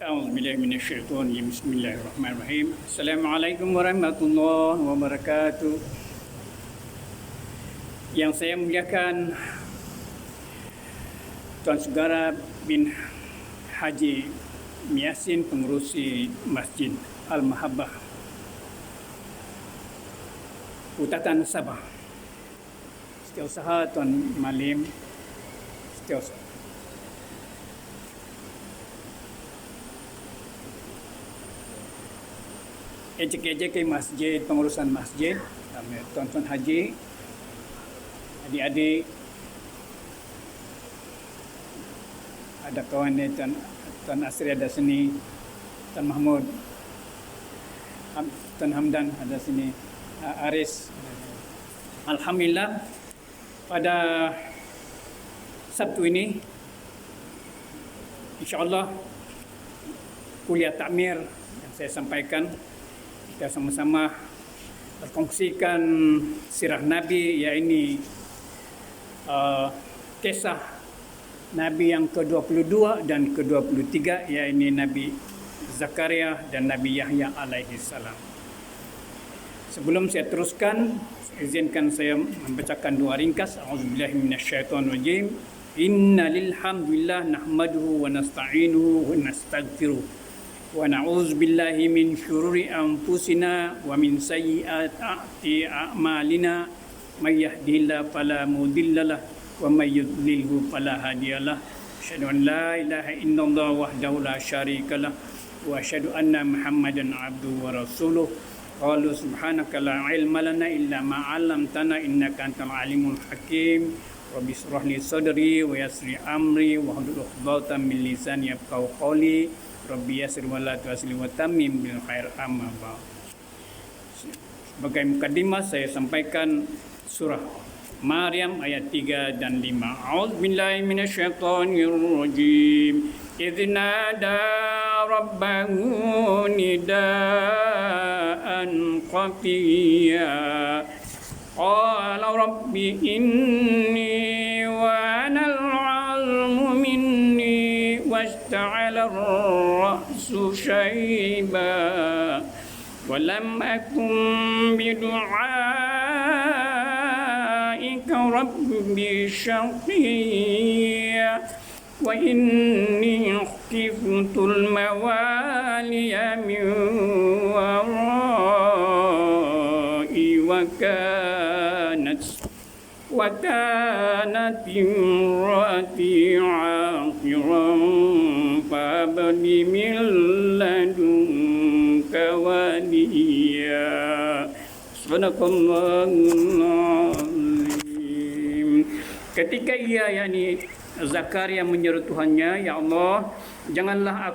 A'udzubillahi minasyaitonir rajim. Bismillahirrahmanirrahim. Assalamualaikum warahmatullahi wabarakatuh. Yang saya muliakan Tuan Saudara bin Haji Miasin, pengerusi Masjid Al-Mahabbah Utatan Sabah. Setiausaha Tuan Malim, setiausaha EJK Masjid, pengurusan masjid, tuan-tuan haji, adik-adik, ada kawan ni, Tuan Asri ada sini, Tuan Mahmud, Tuan Hamdan ada sini, Aris. Alhamdulillah, pada Sabtu ini, insyaAllah, kuliah takmir yang saya sampaikan, kita sama-sama berkongsikan sirah Nabi, iaitu kisah Nabi yang ke-22 dan ke-23, iaitu Nabi Zakaria dan Nabi Yahya alaihi salam. Sebelum saya teruskan, izinkan saya membacakan doa ringkas. A'udzubillahi minasyaitonirrajim. Innalil hamdalillah nahmaduhu wa nasta'inuhu wa nastaghfiruh. Wa na'udzu billahi min syururi anfusina wa min sayyiati a'malina may yahdihillahu fala mudhillalah wa may yudlilhu fala hadiyalah. Asyhadu an la ilaha illallah wahdahu la syarikalah wa asyhadu anna Muhammadan abduhu wa rasuluh. Qalu subhanaka la ilma lana illa ma 'allamtana innaka antal alimul hakim. Rabbi shrah li sadri wa yassir amri wa hlul 'uqdatam min lisani yafqahu qawli. Rabbi yassir wa la tu'assir wa tammim bil khair amma ba'd. Sebagai mukadimah saya sampaikan surah Maryam ayat 3 dan 5. A'udzubillahi minasyaitonir rajim. Idz nada rabbahu nidaan qafiyya. Qala rabbi inni wa anal 'almu minni washta'ala ar-ra'su shayba wa lam akun bidu'aika rabbi shaqiyya wa inni khiftul mawaliya min wara'i wa kanat imraati 'aqiran fabni min ladunka waliya. Subhanallahul azim. Ketika ia, yakni Zakaria, menyeru Tuhannya, ya Allah, janganlah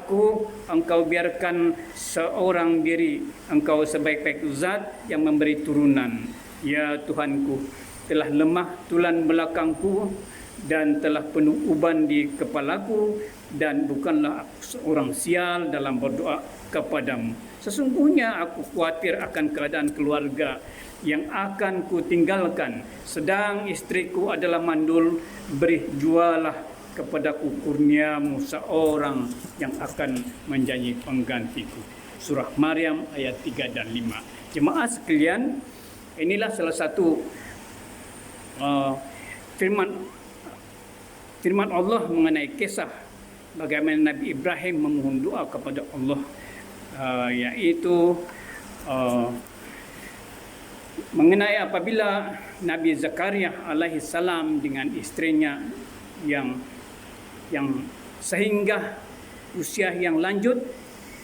engkau biarkan seorang diri engkau sebaik-baik zat yang memberi turunan. Ya Tuhanku, telah lemah tulang belakangku dan telah penuh uban di kepalaku, dan bukanlah aku seorang sial dalam berdoa kepadamu. Sesungguhnya aku khawatir akan keadaan keluarga yang akan ku tinggalkan, sedang istriku adalah mandul. Beri jualah kepadaku kurniamu seorang yang akan menjadi penggantiku. Surah Maryam ayat 3 dan 5. Jemaah sekalian, inilah salah satu firman Allah mengenai kisah bagaimana Nabi Ibrahim memohon doa kepada Allah, yaitu mengenai apabila Nabi Zakaria alaihi salam dengan istrinya yang sehingga usia yang lanjut,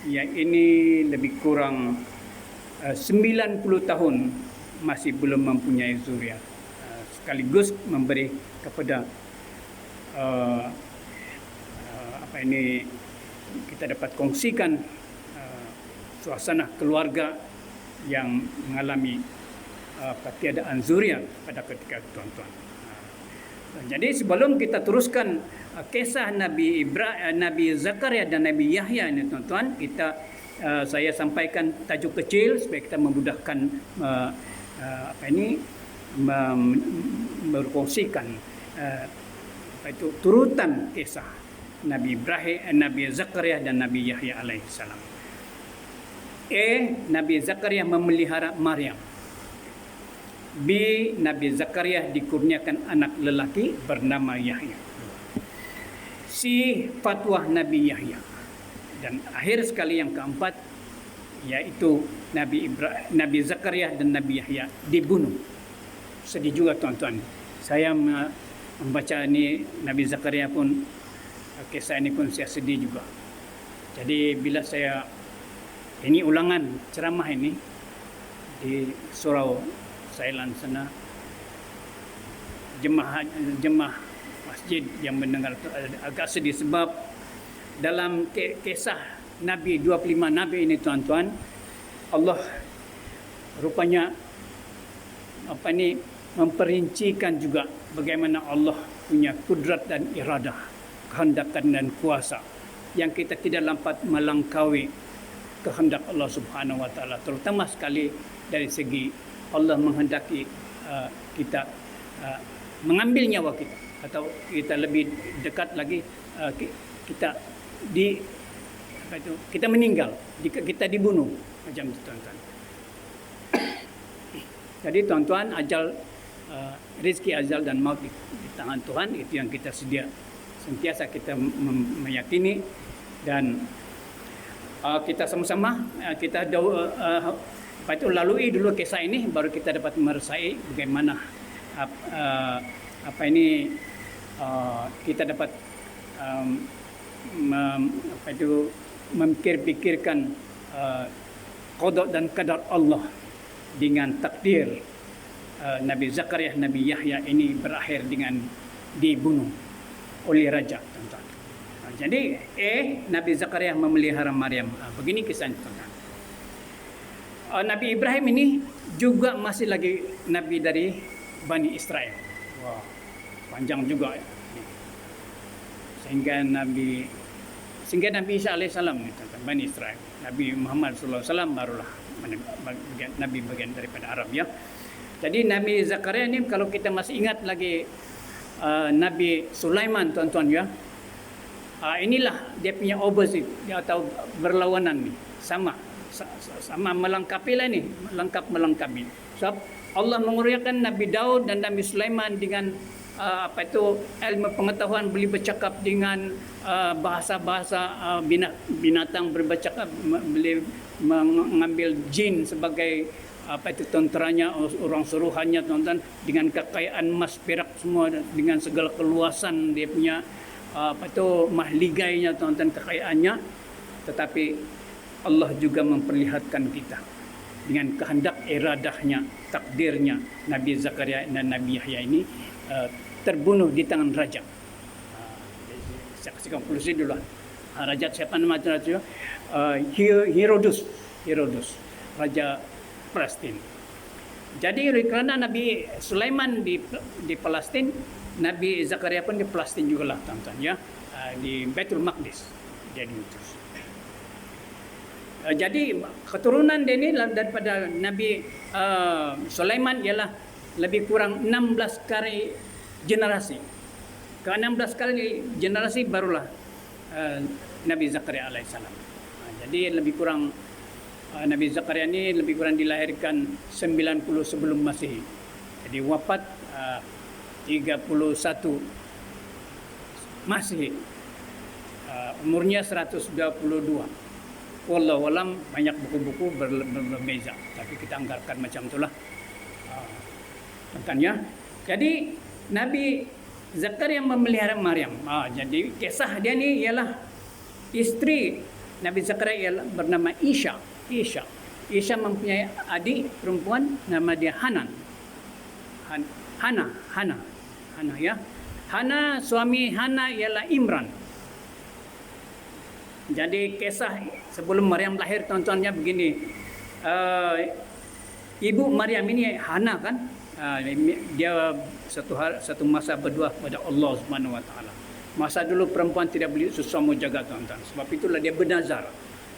ini lebih kurang 90 tahun masih belum mempunyai zuriat, sekaligus memberi kepada kita dapat kongsikan suasana keluarga yang mengalami ketiadaan zuriat pada ketika tuan-tuan. Jadi sebelum kita teruskan kisah Nabi Zakaria dan Nabi Yahya ini, tuan-tuan, saya sampaikan tajuk kecil supaya kita memudahkan berkongsikan turutan kisah Nabi Ibrahim, Nabi Zakaria dan Nabi Yahya alaihissalam. Nabi Zakaria memelihara Maryam. B. Nabi Zakaria dikurniakan anak lelaki bernama Yahya. C. Fatwa Nabi Yahya. Dan akhir sekali yang keempat, yaitu Nabi Zakaria dan Nabi Yahya dibunuh. Sedih juga tuan-tuan. Saya membaca ini Nabi Zakaria pun, kisah ini pun saya sedih juga. Jadi bila saya, ini ulangan ceramah ini di surau Thailand sana, jemaah masjid yang mendengar agak sedih sebab dalam kisah Nabi 25 Nabi ini tuan-tuan, Allah rupanya memperincikan juga bagaimana Allah punya kudrat dan iradah, kehendakan dan kuasa yang kita tidak dapat melangkaui kehendak Allah Subhanahu wa taala, terutama sekali dari segi Allah menghendaki kita mengambil nyawa kita, atau kita lebih dekat lagi kita meninggal, kita dibunuh macam itu tuan-tuan. Jadi tuan-tuan, rezeki ajal dan maut di tangan Tuhan, itu yang kita sentiasa kita meyakini, dan kita sama-sama kita lalui dulu kisah ini, baru kita dapat merasai bagaimana kita dapat memikirkan qada dan qadar Allah dengan takdir Nabi Zakaria, Nabi Yahya ini berakhir dengan dibunuh oleh raja, tuan-tuan. Jadi Nabi Zakaria memelihara Maryam. Begini kisahnya, tuan-tuan. Nabi Ibrahim ini juga masih lagi nabi dari Bani Israel. Wah, panjang juga. Sehingga Nabi Isa alaihissalam, Bani Israel. Nabi Muhammad sallallahu alaihi wasallam barulah Nabi bagian daripada Arab, ya. Jadi Nabi Zakaria ini, kalau kita masih ingat lagi Nabi Sulaiman, tuan-tuan, ya. Inilah dia punya opposite atau berlawanan nih. Sama melengkapi lah ni, melengkapi. Sebab Allah mengurniakan Nabi Daud dan Nabi Sulaiman dengan ilmu pengetahuan, boleh bercakap dengan bahasa-bahasa binatang, bercakap, boleh mengambil jin sebagai tenteranya, orang suruhannya, tuan-tuan, dengan kekayaan emas perak semua, dengan segala keluasan dia punya mahligainya, tuan-tuan, kekayaannya. Tetapi Allah juga memperlihatkan kita dengan kehendak iradahnya, takdirnya, Nabi Zakaria dan Nabi Yahya ini terbunuh di tangan raja. Saya kasih konklusi dulu. Raja siapa nama raja? Herodes, raja Palestin. Jadi kerana Nabi Sulaiman di Palestin, Nabi Zakaria pun di Palestin juga lah, tuan-tuan, ya, di Baitul Maqdis dia diutus. Jadi keturunan dia ini daripada Nabi Sulaiman ialah lebih kurang 16 kali generasi. Ke 16 kali generasi barulah Nabi Zakaria alaihissalam. Jadi lebih kurang Nabi Zakaria ini lebih kurang dilahirkan 90 sebelum Masehi. Jadi wafat 31 Masehi. Umurnya 122. Wallahu alam, banyak buku-buku berbeza, tapi kita anggarkan macam itulah. Tentangnya. Jadi Nabi Zakaria memelihara Maryam. Jadi kisah dia ni ialah isteri Nabi Zakaria ialah bernama Isha. Isha mempunyai adik perempuan nama dia Hana, ya. Hana, suami Hana ialah Imran. Jadi kisah sebelum Maryam lahir, tuan-tuannya begini. Ibu Maryam ini Hana kan, dia satu masa berdoa kepada Allah Subhanahu wa taala. Masa dulu perempuan tidak boleh sesuatu jaga, tuan-tuan. Sebab itulah dia bernazar.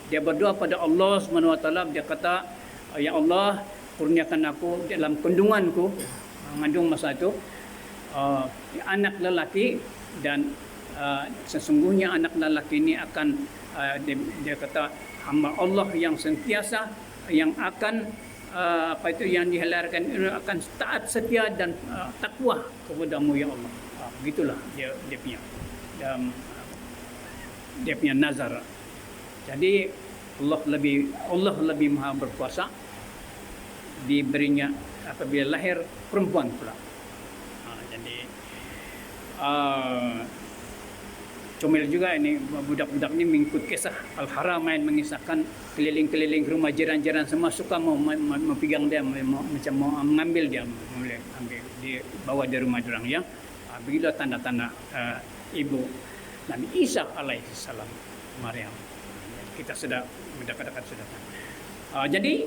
Dia berdoa pada Allah Subhanahu wa taala, dia kata, ya Allah, kurniakan aku dalam kandunganku, mengandung masa itu anak lelaki dan sesungguhnya anak lelaki ini akan dia kata hamba Allah yang sentiasa yang akan yang dihalalkan akan taat setia dan takwa kepadamu ya Allah. Begitulah dia punya nazar. Jadi Allah lebih maha berkuasa, diberinya apabila lahir perempuan pula. Jadi comel juga ini budak-budak ini mengikut kisah Al-Haramain, mengisahkan keliling-keliling rumah jiran-jiran semua suka mau memegang dia, macam mau mengambil dia, boleh ambil dibawa dari rumah orang ya. Begitulah tanda-tanda ibu Nabi Isa alaihi salam, Maryam. Kita sudah dekat-dekat sudah. Jadi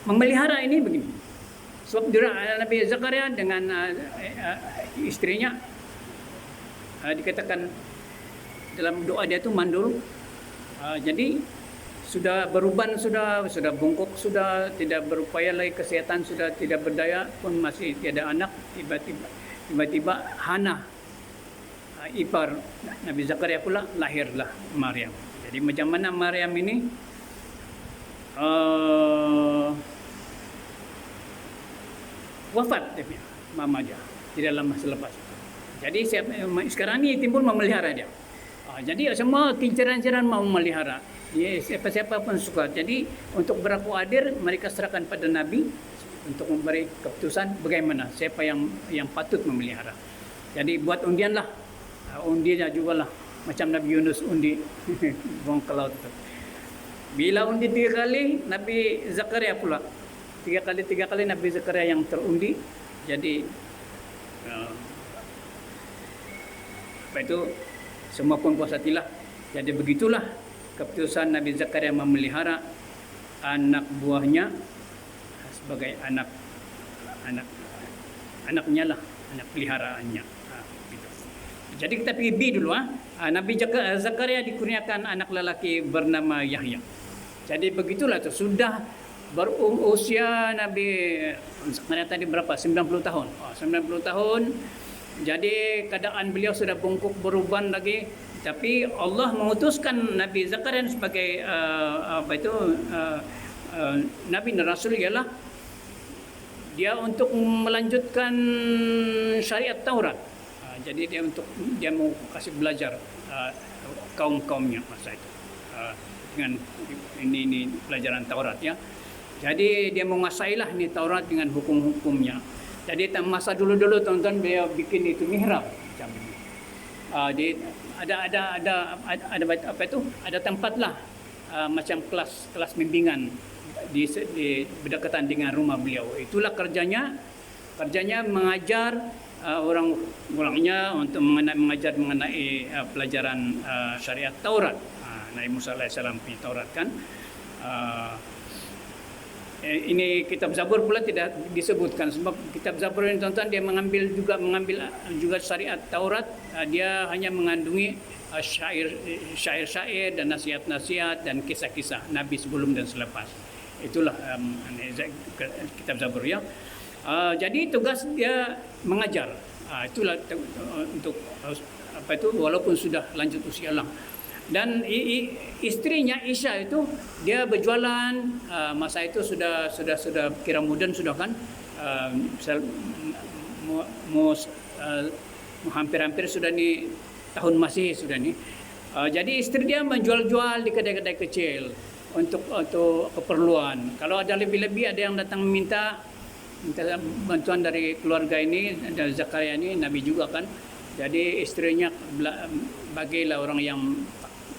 memelihara ini begini. Sebab Nabi Zakaria dengan istrinya dikatakan dalam doa dia itu mandul. Jadi sudah beruban, sudah bungkuk, sudah tidak berupaya lagi, kesehatan sudah tidak berdaya pun masih tiada anak. Tiba-tiba Hana ipar Nabi Zakaria pula lahirlah Maryam. Jadi macam mana Maryam ini wafat dia punya mama dia tidak lama selepas. Jadi sekarang ni timbul memelihara dia. Jadi semua kinceran-kinceran mau memelihara. Siapa-siapa pun suka. Jadi untuk berlaku adil mereka serahkan pada Nabi untuk memberi keputusan bagaimana siapa yang patut memelihara. Jadi buat undian lah. Undinya juga lah macam Nabi Yunus undi buang ke laut itu. Bila undi 3 kali, Nabi Zakaria pula 3 kali Nabi Zakaria yang terundi. Jadi apa itu semua pun puasa tilah. Jadi begitulah keputusan Nabi Zakaria memelihara anak buahnya sebagai anaknya lah, anak peliharaannya. Gitu. Jadi kita pergi B dulu. Nabi Zakaria dikurniakan anak lelaki bernama Yahya. Jadi begitulah tu, sudah berusia Nabi Zakaria tadi berapa? 90 tahun. 90 tahun. Jadi keadaan beliau sudah bungkuk beruban lagi. Tapi Allah mengutuskan Nabi Zakaria sebagai Nabi dan Rasul ialah dia untuk melanjutkan syariat Taurat. Jadi dia mau kasih belajar kaum-kaumnya masa itu dengan ini pelajaran Taurat ya. Jadi dia menguasailah ni Taurat dengan hukum-hukumnya. Jadi masa dulu-dulu tuan-tuan beliau bikin itu mihrab macam ini. Ada apa itu? Ada tempatlah macam kelas bimbingan di berdekatan dengan rumah beliau. Itulah kerjanya mengajar orang-orangnya untuk mengajar mengenai pelajaran syariat Taurat. Nabi Musa alaihissalam punya Taurat kan. Ini kitab Zabur pula tidak disebutkan sebab kitab Zabur ini tuan-tuan dia mengambil juga syariat Taurat. Dia hanya mengandungi syair-syair dan nasihat-nasihat dan kisah-kisah Nabi sebelum dan selepas. Itulah kitab Zabur ya. Jadi tugas dia mengajar. Itulah untuk apa itu walaupun sudah lanjut usia lah. Dan istrinya Isya itu dia berjualan masa itu sudah kira moden sudah kan hampir sudah ni tahun masih sudah ni. Jadi istri dia menjual-jual di kedai-kedai kecil untuk keperluan. Kalau ada lebih-lebih ada yang datang minta bantuan dari keluarga ini, dari Zakaria ini, Nabi juga kan. Jadi istrinya bagilah orang yang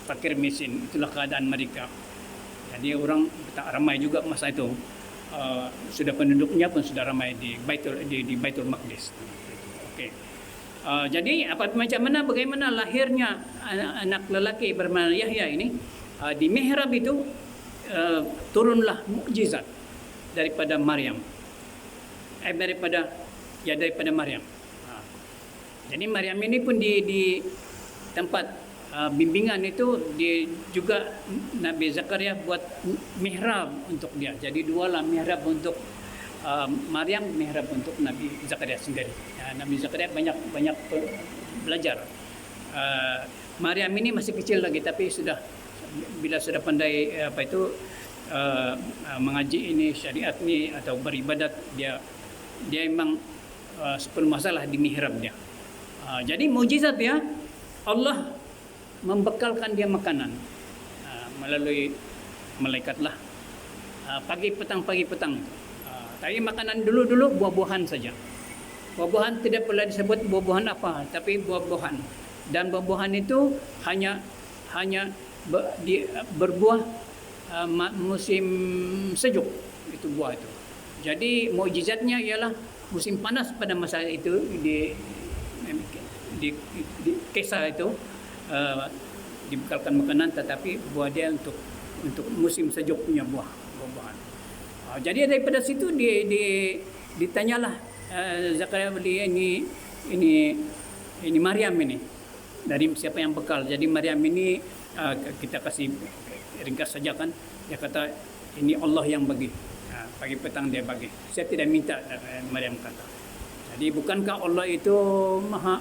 fakir miskin. Itulah keadaan mereka. Jadi orang tak ramai juga masa itu. Sudah penduduknya pun sudah ramai di Baitul Maqdis. Okey. Jadi bagaimana lahirnya anak lelaki bernama Yahya ini? Di mihrab itu turunlah mukjizat daripada Maryam. Daripada Maryam. Jadi Maryam ini pun di tempat bimbingan itu juga Nabi Zakaria buat mihrab untuk dia. Jadi dualah mihrab untuk Maryam, mihrab untuk Nabi Zakaria sendiri. Nabi Zakaria banyak belajar Maryam ini masih kecil lagi, tapi bila sudah pandai mengaji ini, syariat ni atau beribadat, dia memang sepenuh masalah di mihrab dia. Jadi mukjizat dia, Allah membekalkan dia makanan melalui malaikat lah, pagi petang. Tapi makanan dulu buah-buahan saja. Buah-buahan tidak pernah disebut buah-buahan apa, tapi buah-buahan. Dan buah-buahan itu hanya berbuah musim sejuk, itu buah itu. Jadi mukjizatnya ialah musim panas pada masa itu di Kisah itu dibekalkan makanan, tetapi buah dia untuk musim sejuk punya buah-buahan. Jadi daripada situ ditanyalah Zakaria beli ini Maryam ini dari siapa yang bekal. Jadi Maryam ini kita kasih ringkas saja kan, dia kata ini Allah yang bagi, pagi petang dia bagi, saya tidak minta. Maryam kata, jadi bukankah Allah itu maha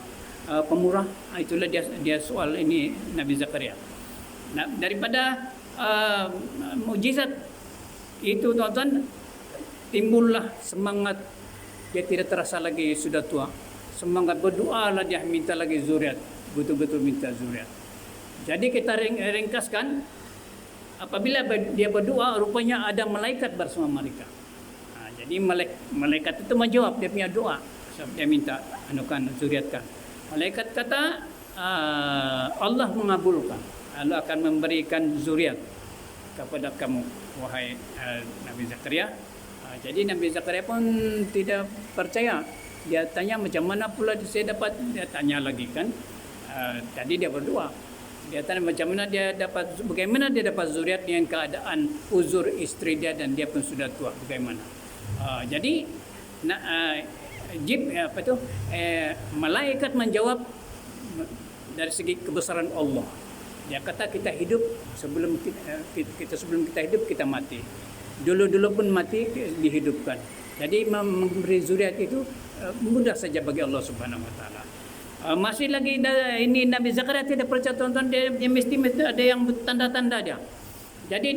pemurah? Itulah dia soal ini Nabi Zakaria. Nah, daripada mukjizat itu tuan-tuan, timbullah semangat. Dia tidak terasa lagi sudah tua, semangat berdoa lah, dia minta lagi zuriat, betul-betul minta zuriat. Jadi kita ringkaskan, apabila dia berdoa, rupanya ada malaikat bersama mereka. Jadi malaikat itu menjawab dia punya doa. Dia minta anukan, zuriatkan. Malaikat kata Allah mengabulkan, Allah akan memberikan zuriat kepada kamu, wahai Nabi Zakaria. Jadi Nabi Zakaria pun tidak percaya. Dia tanya macam mana pula saya dapat. Dia tanya lagi kan. Tadi dia berdoa. Dia tanya macam mana bagaimana dia dapat zuriat dengan keadaan uzur isteri dia dan dia pun sudah tua. Bagaimana? Jadi malaikat menjawab dari segi kebesaran Allah. Dia kata kita hidup sebelum kita hidup kita mati. Dulu pun mati dihidupkan. Jadi memberi zuriat itu mudah saja bagi Allah Subhanahu Wa Taala. Masih lagi ini Nabi Zakaria tidak percaya, tuan-tuan, dia mesti ada yang tanda-tanda dia. Jadi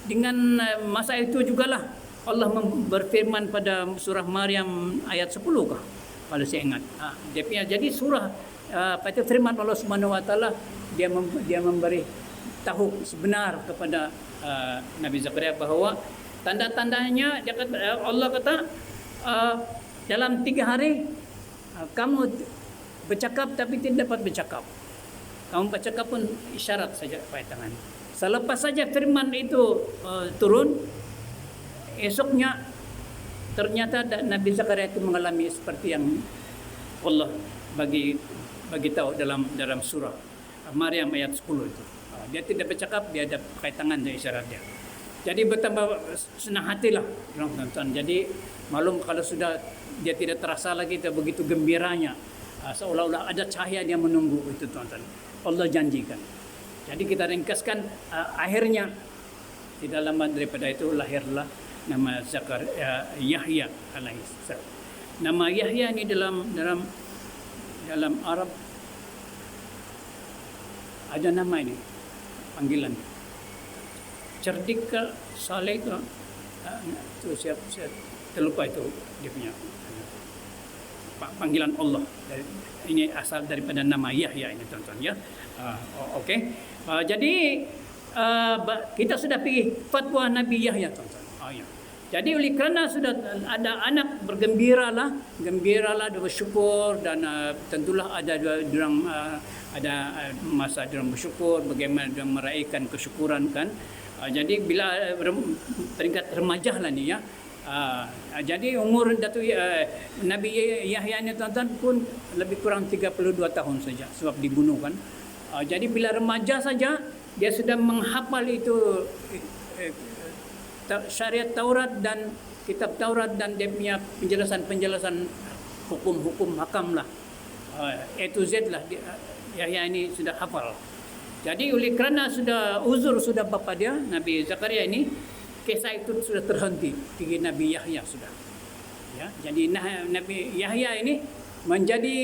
dengan masa itu jugalah Allah berfirman pada surah Maryam ayat 10 kah? Kalau saya ingat. Dia punya jadi surah pada firman Allah Subhanahu Wa Taala, dia memberi tahu sebenar kepada Nabi Zakaria bahawa tanda-tandanya Allah kata dalam 3 hari kamu bercakap tapi tidak dapat bercakap. Kamu bercakap pun isyarat saja pakai tangan. Selepas saja firman itu turun, esoknya ternyata Nabi Zakaria itu mengalami seperti yang Allah bagi tahu dalam surah Maryam ayat 10 itu. Dia tidak bercakap, dia ada pakai tangan dan isyarat dia. Jadi bertambah senang hatilah tuan-tuan. Jadi maklum kalau sudah dia tidak terasa lagi, dia begitu gembiranya, seolah-olah ada cahaya dia menunggu itu tuan-tuan. Allah janjikan. Jadi kita ringkaskan akhirnya tidak lama daripada itu lahirlah nama Zakaria, Yahya alaihissalam. Nama Yahya ini dalam Arab ada nama ini, panggilan. Cerdik ke, saleh ke, itu saya terlupa itu dia punya panggilan Allah. Ini asal daripada nama Yahya ini tuan-tuan ya. Okey. Jadi kita sudah pergi fatwa Nabi Yahya tuan-tuan. Ya. Jadi oleh kerana sudah ada anak, gembiralah, dia bersyukur dan tentulah ada masa dia bersyukur, bagaimana dia meraihkan kesyukuran kan. Jadi bila peringkat remaja lah ni ya. Jadi umur Nabi Yahya ni tuan-tuan pun lebih kurang 32 tahun saja sebab dibunuh kan. Jadi bila remaja saja dia sudah menghafal itu syariat Taurat dan kitab Taurat dan dia punya penjelasan hukum-hukum hakam lah. A to Z lah Yahya ini sudah hafal. Jadi oleh kerana sudah uzur sudah bapa dia Nabi Zakaria ini, kisah itu sudah terhenti tinggi Nabi Yahya sudah. Ya, jadi Nabi Yahya ini menjadi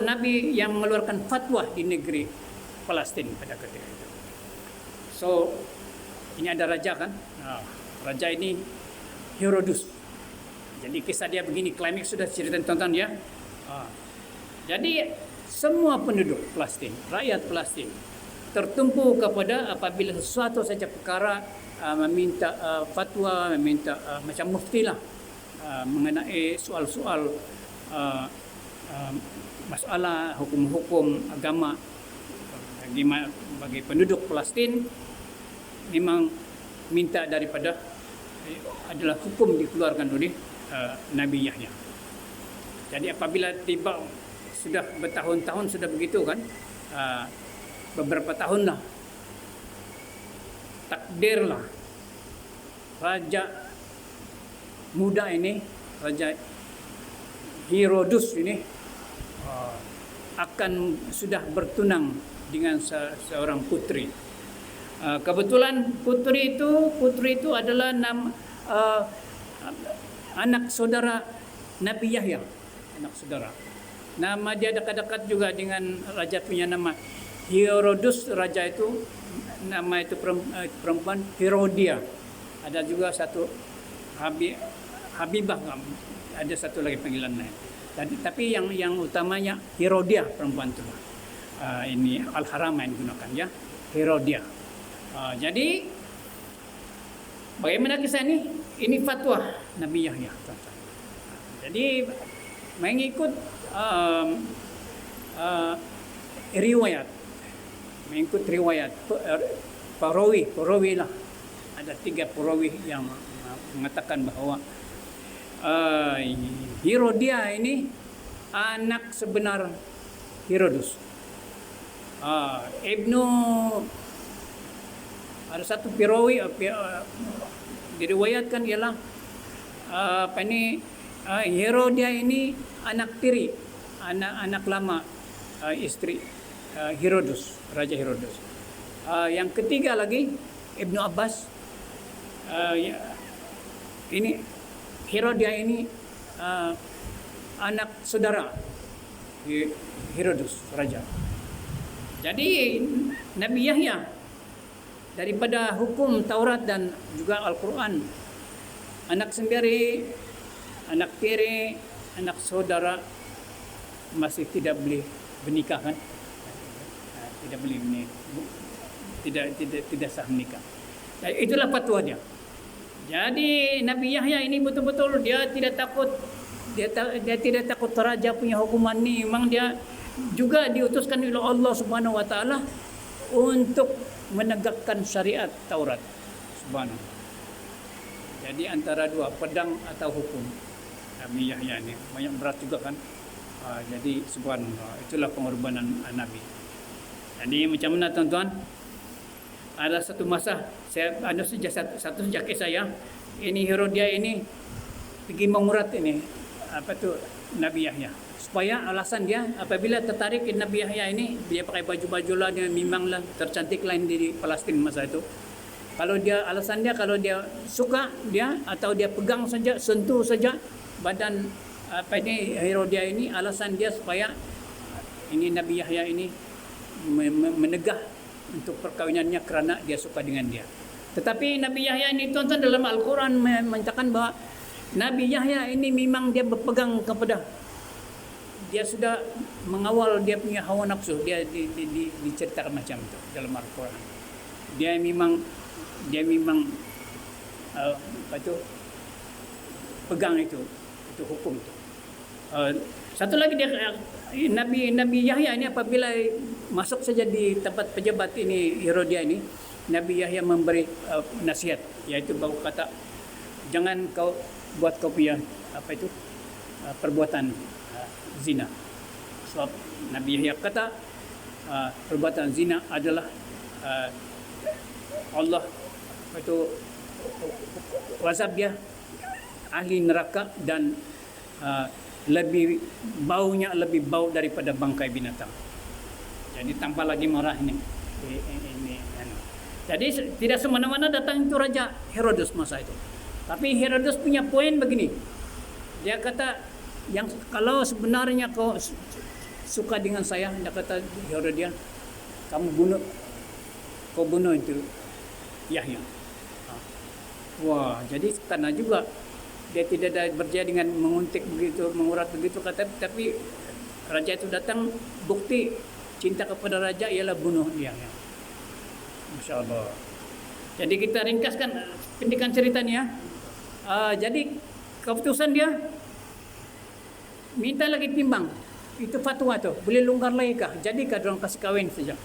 Nabi yang mengeluarkan fatwa di negeri Palestin pada ketika itu. So ini ada raja kan, raja ini Herodus. Jadi kisah dia begini, klimaks sudah cerita tonton ya. Jadi semua penduduk Palestin, rakyat Palestin tertumpu kepada apabila sesuatu saja perkara meminta fatwa, meminta macam mufti lah mengenai soal-soal masalah hukum-hukum agama bagi penduduk Palestin, memang minta daripada adalah hukum dikeluarkan oleh Nabi Yahya. Jadi apabila tiba sudah bertahun-tahun sudah begitu kan, beberapa tahun lah, takdirlah raja muda ini, Raja Herodus ini akan sudah bertunang dengan seorang putri. Kebetulan putri itu adalah anak saudara Nabi Yahya, anak saudara. Nama dia dekat-dekat juga dengan raja punya nama Herodus. Raja itu nama itu perempuan Herodia. Ada juga satu Habibah, ada satu lagi panggilan lain. Tapi yang utamanya Herodia, perempuan itu. Ini Al-Haramain gunakan ya, Herodia. Jadi bagaimana kisah ini? Ini fatwa Nabi Yahya. Jadi mengikut riwayat perawi lah. Ada 3 perawi yang mengatakan bahwa Herodia ini anak sebenar Herodus. Ada satu perawi diriwayatkan ialah Herodia ini anak tiri, anak lama istri Herodus, Raja Herodus. Yang ketiga lagi Ibnu Abbas, ini Herodia ini anak saudara Herodus, raja. Jadi Nabi Yahya daripada hukum Taurat dan juga Al-Quran, anak sendiri, anak tiri, anak saudara masih tidak boleh menikah kan? Tidak boleh tidak sah menikah. Dan itulah fatwa dia. Jadi Nabi Yahya ini betul-betul dia tidak takut, dia tidak takut raja punya hukuman ni. Memang dia juga diutuskan oleh Allah Subhanahu wa taala untuk menegakkan syariat Taurat Subhanahu. Jadi antara dua, pedang atau hukum. Nabi Yahya ini banyak berat juga kan. Jadi subhanallah, itulah pengorbanan Nabi. Jadi macam mana tuan-tuan? Ada satu masa ada satu sejak saya ini Herodia ini pergi mengurat ini Nabi Yahya, supaya alasan dia apabila tertarik Nabi Yahya ini, dia pakai baju-baju lah, dia memanglah tercantik lain di Palestin masa itu. Kalau dia alasan dia, kalau dia suka dia atau dia pegang saja, sentuh saja badan Herodia ini, alasan dia supaya ini Nabi Yahya ini menegah untuk perkahwinannya kerana dia suka dengan dia. Tetapi Nabi Yahya ini tuan-tuan dalam Al-Quran menyatakan bahawa Nabi Yahya ini memang dia berpegang kepada, dia sudah mengawal dia punya hawa nafsu. Dia diceritakan macam itu dalam Al-Quran. Dia memang pegang itu hukum itu. Satu lagi dia Nabi Yahya ini apabila masuk saja di tempat pejabat ini Herodia ini, Nabi Yahya memberi nasihat, yaitu bahawa kata jangan kau buat kau punya perbuatan zina. Sebab Nabi Yahya kata perbuatan zina adalah Allah azab dia ahli neraka dan lebih bau daripada bangkai binatang. Jadi tanpa lagi marah ini. Jadi tidak semena-mena datang itu Raja Herodus masa itu. Tapi Herodus punya poin begini. Dia kata Yang kalau sebenarnya kau suka dengan saya, dia kata Herodian, kau bunuh itu Yahya. Wah, jadi karena juga dia tidak ada berjaya dengan menguntik begitu, mengurat begitu kata, tapi raja itu datang, bukti cinta kepada raja ialah bunuh Yahya. Masya Allah. Jadi kita ringkaskan pendidikan ceritanya. Jadi keputusan dia minta lagi timbang. Itu fatwa tu. Boleh longgar lagi kah? Jadi kah orang kasih kahwin saja?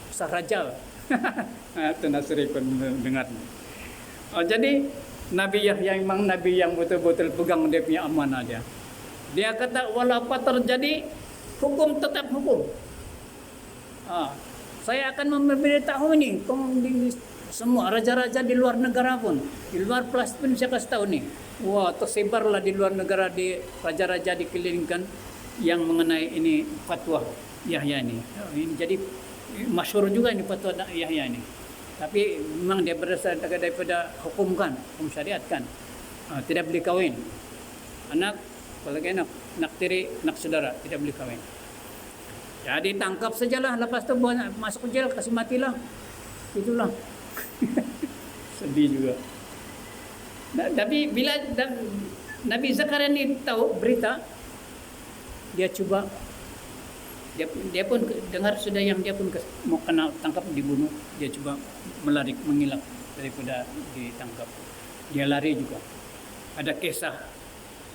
Besar raja. Itu Nasri pun dengar. Jadi Nabi Yahya memang Nabi yang betul-betul pegang dia punya amanah dia. Dia kata walau apa terjadi, hukum tetap hukum. Saya akan memberitahu ini semua raja-raja di luar negara pun, di luar Palestin pun saya kasih tahu ni. Wah, tersebarlah di luar negara, di raja-raja dikelilingkan yang mengenai ini fatwa Yahya ini. Jadi masyhur juga ini fatwa Yahya ini. Tapi memang dia berdasar daripada hukum syariat kan. Tidak boleh kahwin. Anak, apalagi anak tiri, anak saudara tidak boleh kahwin. Jadi tangkap sajalah, lepas tu masuk ke jail, kasih matilah. Itulah. Sedih juga. Tapi bila Nabi Zakaria ni tahu berita, dia cuba, dia pun dengar sudah yang dia pun mau kena tangkap, dibunuh, dia cuba menghilang daripada ditangkap. Dia lari juga. Ada kisah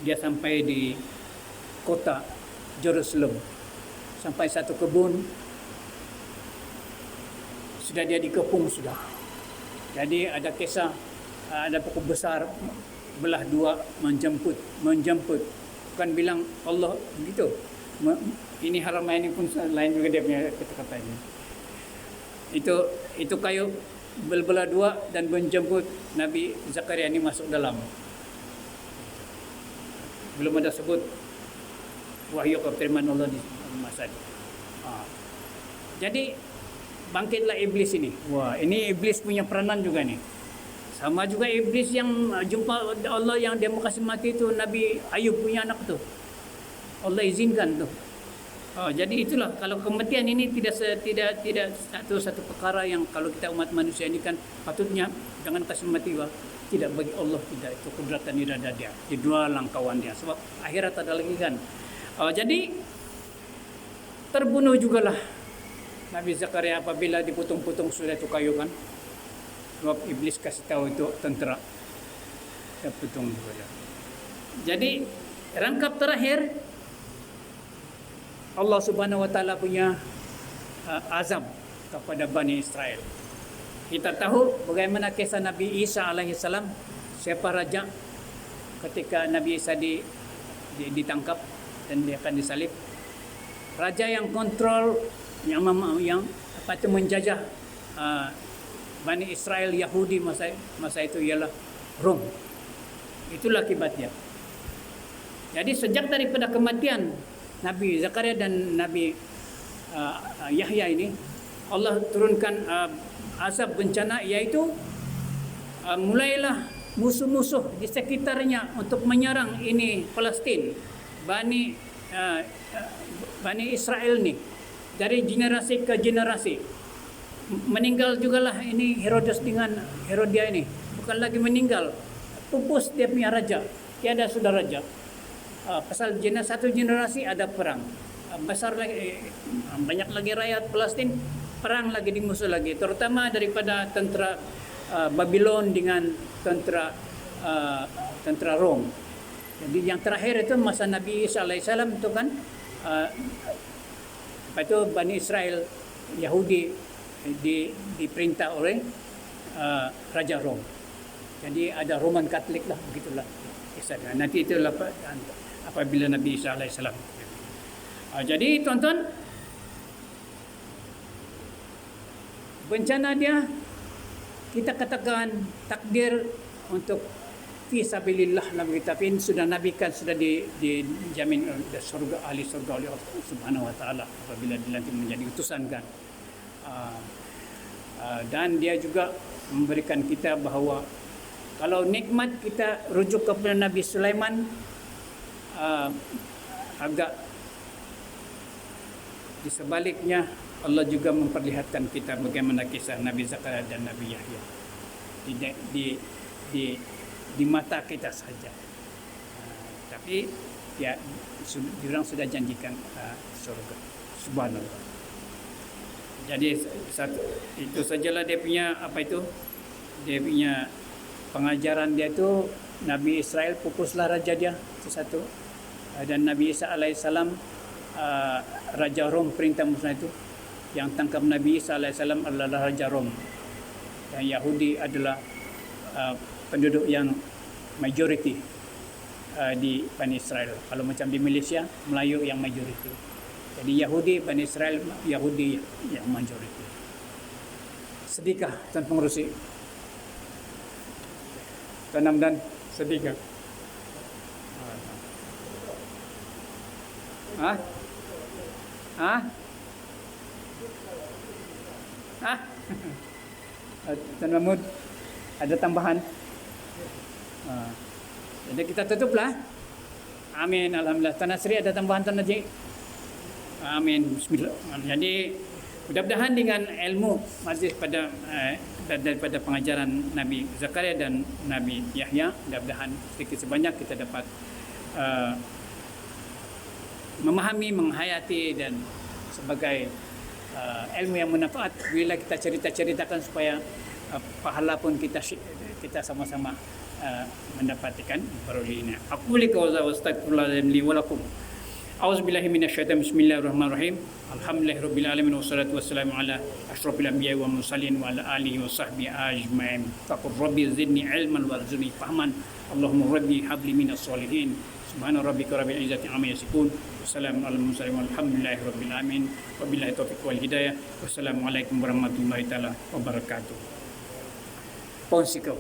dia sampai di kota Jerusalem, sampai satu kebun, sudah dia dikepung sudah. Jadi ada kisah, ada pokok besar belah dua menjemput, bukan bilang Allah begitu. Ini Haramain ini pun lain juga dia punya kata-katanya. Itu kayu belah dua dan menjemput Nabi Zakaria ini masuk dalam. Belum ada sebut wahyu firman Allah di masa itu. Jadi bangkitlah iblis ini. Wah, ini iblis punya peranan juga nih. Sama juga iblis yang jumpa Allah yang dia mau kasih mati itu, Nabi Ayub punya anak tu. Allah izinkan tu. Jadi itulah, kalau kematian ini tidak satu perkara yang kalau kita umat manusia ini kan patutnya jangan kasih mati. Tidak, bagi Allah tidak, itu kudratan irada dia. Di dua langkauan dia. Sebab akhirat ada lagi kan. Jadi terbunuh jugalah Nabi Zakaria apabila diputung-putung sudah itu kayu kan. Sebab iblis kasih tahu itu tentera. Dia putung juga. Jadi rangkap terakhir Allah Subhanahu wa taala punya azam kepada Bani Israel. Kita tahu bagaimana kisah Nabi Isa alaihissalam, siapa raja ketika Nabi Isa ditangkap dan dia akan disalib. Raja yang kontrol yang menjajah Bani Israel Yahudi masa itu ialah Rom. Itulah akibatnya. Jadi sejak daripada kematian Nabi Zakaria dan Nabi Yahya ini, Allah turunkan azab bencana, iaitu mulailah musuh-musuh di sekitarnya untuk menyerang ini Palestin, Bani Israel ni, dari generasi ke generasi. Meninggal jugalah ini Herodes dengan Herodia ini, bukan lagi meninggal, pupus dia punya raja, tiada sudah raja. Pasal satu generasi ada perang besar lagi, banyak lagi rakyat Palestin, perang lagi di musuh lagi, terutama daripada tentera Babylon dengan tentera Rom. Jadi yang terakhir itu masa Nabi Isa alaihissalam itu kan, lepas itu Bani Israel Yahudi diperintah oleh Raja Rom. Jadi ada Roman Katolik lah, begitulah kisahnya. Nanti itulah apabila Nabi Isa alaihissalam. Jadi tuan-tuan, bencana dia kita katakan takdir untuk fisabilillah lah begitu. Tapi sudah Nabi kan sudah dijamin surga, ahli surga oleh Allah Subhanahu wa taala apabila dilantik menjadi utusan kan. Dan dia juga memberikan kita bahawa kalau nikmat kita rujuk kepada Nabi Sulaiman, agak di sebaliknya Allah juga memperlihatkan kita bagaimana kisah Nabi Zakaria dan Nabi Yahya di mata kita saja. Tapi ya diorang sudah janjikan surga. Subhanallah. Jadi itu sajalah dia punya dia punya pengajaran dia itu. Nabi Israel pupuslah raja dia itu satu, dan Nabi Isa alaihissalam raja Rom perintah musnah itu. Yang tangkap Nabi Isa alaihissalam adalah raja Rom, dan Yahudi adalah penduduk yang majoriti di Bani Israel. Kalau macam di Malaysia, Melayu yang majoriti. Jadi Yahudi, Bani Israel, Yahudi yang majoriti. Sedihkah Tuan Pengerusi? Tuan Hamdan, sedihkah? Hah? Hah? Hah? Tuan Mahmud, ada tambahan? Jadi kita tutuplah. Amin. Alhamdulillah. Tuan Nasri ada tambahan, Tuan Najib? Amin. Bismillah. Jadi mudah-mudahan dengan ilmu majlis daripada pengajaran Nabi Zakaria dan Nabi Yahya, mudah-mudahan sedikit sebanyak kita dapat memahami, menghayati dan sebagai ilmu yang bermanfaat bila kita ceritakan supaya pahala pun kita sama-sama mendapatkan perolehnya. Aku boleh kau astagfirullahaladzim li wa lakum. Auzubillahi minasyaitonir bismillahirrahmanirrahim. Alhamdulillahirabbil alamin wassalatu wassalamu ala asyrofil anbiya'i wal mursalin wa ala alihi washabbihi ajmain. Faqur rabbi zidni ilman warzuqni fahman. Allahumma rabbi habli minas solihin. Subhana rabbika rabbil izzati amma yasifun. Wassalamu alal mursalin walhamdulillahi rabbil alamin. Wabillahi taufiq wal hidayah. Wassalamualaikum warahmatullahi taala wabarakatuh. Ponsiko.